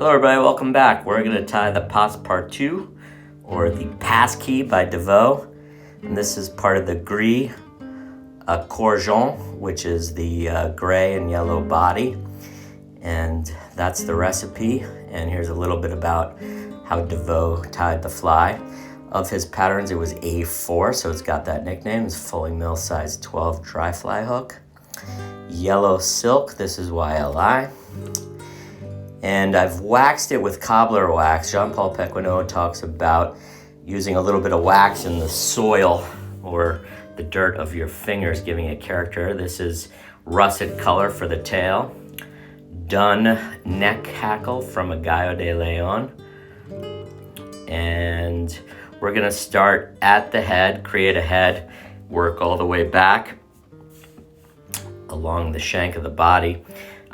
Hello everybody, welcome back. We're going to tie the Passe-Partout, or the pass key by Devaux. And this is part of the Gris Corps Jaune, which is the gray and yellow body. And that's the recipe. And here's a little bit about how Devaux tied the fly. Of his patterns, it was A4, so it's got that nickname. It's fully mill size 12 dry fly hook. Yellow silk, this is YLI. And I've waxed it with cobbler wax. Jean-Paul Pequenot talks about using a little bit of wax in the soil or the dirt of your fingers, giving it character. This is russet color for the tail. Done neck hackle from a Gallo de Leon. And we're gonna start at the head, create a head, work all the way back along the shank of the body.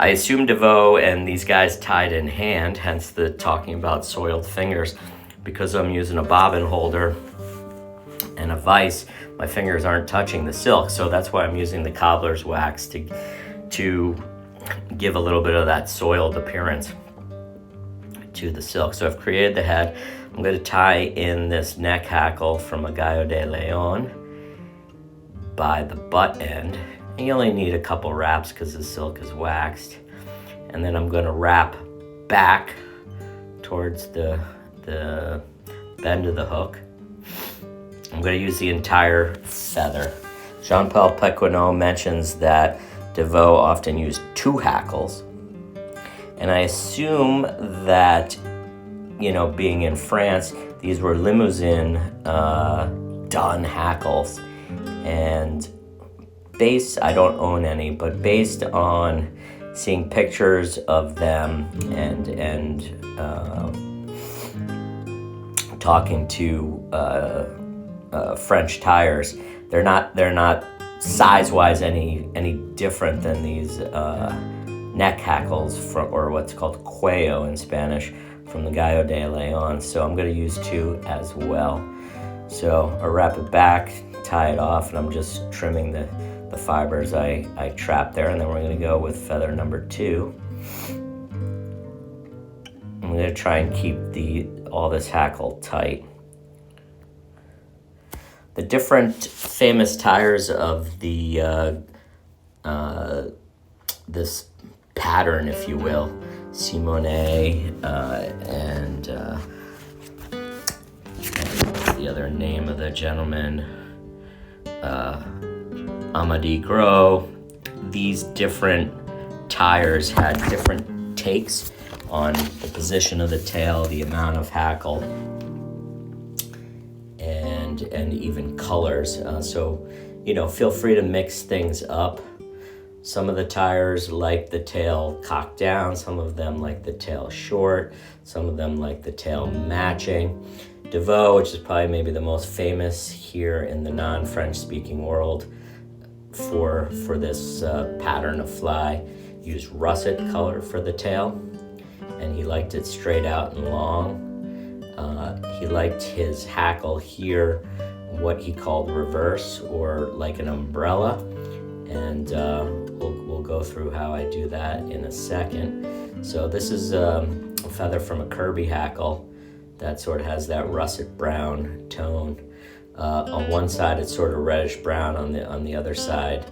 I assume Devaux and these guys tied in hand, hence the talking about soiled fingers. Because I'm using a bobbin holder and a vise, my fingers aren't touching the silk, so that's why I'm using the cobbler's wax to give a little bit of that soiled appearance to the silk. So I've created the head. I'm going to tie in this neck hackle from a Gallo de Leon by the butt end. You only need a couple wraps because the silk is waxed. And then I'm going to wrap back towards the bend of the hook. I'm going to use the entire feather. Jean-Paul Pequenot mentions that Devaux often used 2 hackles. And I assume that, being in France, these were Limousin done hackles. And I don't own any, but based on seeing pictures of them and talking to French tires, they're not size-wise any different than these neck hackles or what's called cuello in Spanish from the Gallo de Leon. So I'm going to use 2 as well. So I wrap it back, tie it off, and I'm just trimming the fibers I trapped there, and then we're going to go with feather number 2. I'm going to try and keep all this hackle tight. The different famous tires of the this pattern, if you will, Simone and the other name of the gentleman, Amadi Gros. These different tires had different takes on the position of the tail, the amount of hackle, and even colors. So feel free to mix things up. Some of the tires like the tail cocked down, some of them like the tail short, some of them like the tail matching. Devaux, which is probably maybe the most famous here in the non-French speaking world for this pattern of fly, used russet color for the tail, and he liked it straight out and long. He liked his hackle here what he called reverse, or like an umbrella, and we'll go through how I do that in a second. So this is a feather from a Kirby hackle that sort of has that russet brown tone. On one side it's sort of reddish brown, on the other side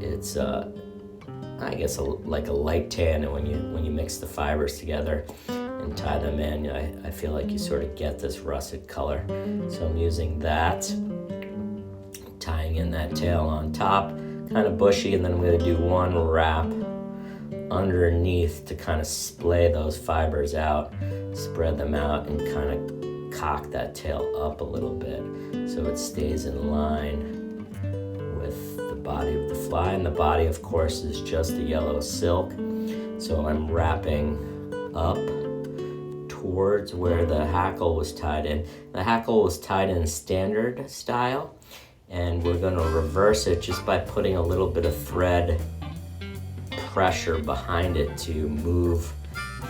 it's I guess like a light tan, and when you mix the fibers together and tie them in, I feel like you sort of get this russet color. So I'm using that, tying in that tail on top, kind of bushy, and then I'm going to do one wrap underneath to kind of splay those fibers out, spread them out, and kind of cock that tail up a little bit so it stays in line with the body of the fly. And the body, of course, is just the yellow silk. So I'm wrapping up towards where the hackle was tied in. The hackle was tied in standard style, and we're going to reverse it just by putting a little bit of thread pressure behind it to move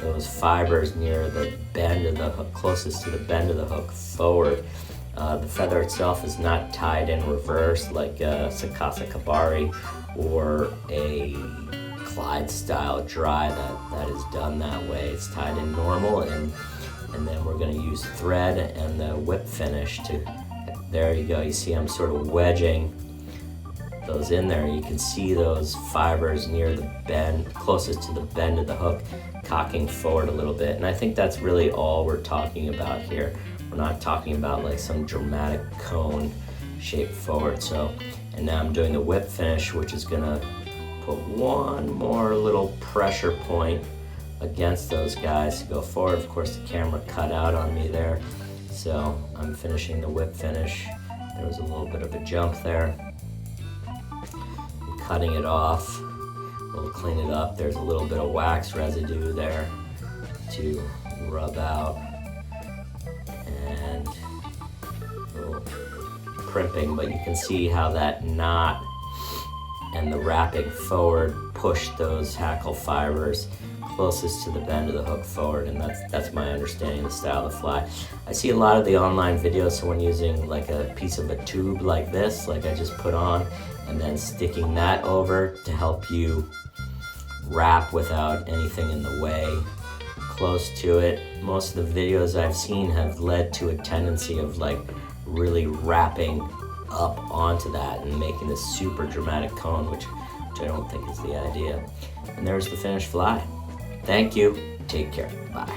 those fibers near the bend of the hook, closest to the bend of the hook, forward. The feather itself is not tied in reverse like a Sakasa Kabari or a applied style dry that is done that way. It's tied in normal, and then we're going to use thread and the whip finish to, there you go, you see I'm sort of wedging those in there. You can see those fibers near the bend, closest to the bend of the hook, cocking forward a little bit. And I think that's really all we're talking about here. We're not talking about like some dramatic cone shape forward. So, and now I'm doing the whip finish, which is gonna put one more little pressure point against those guys to go forward. Of course, the camera cut out on me there. So I'm finishing the whip finish. There was a little bit of a jump there. I'm cutting it off. We'll clean it up. There's a little bit of wax residue there to rub out. And a little primping, but you can see how that knot and the wrapping forward pushed those hackle fibers closest to the bend of the hook forward, and that's my understanding of the style of the fly. I see a lot of the online videos, someone using like a piece of a tube like this, like I just put on, and then sticking that over to help you wrap without anything in the way close to it. Most of the videos I've seen have led to a tendency of like really wrapping up onto that and making this super dramatic cone, which I don't think is the idea. And there's the finished fly. Thank you. Take care. Bye.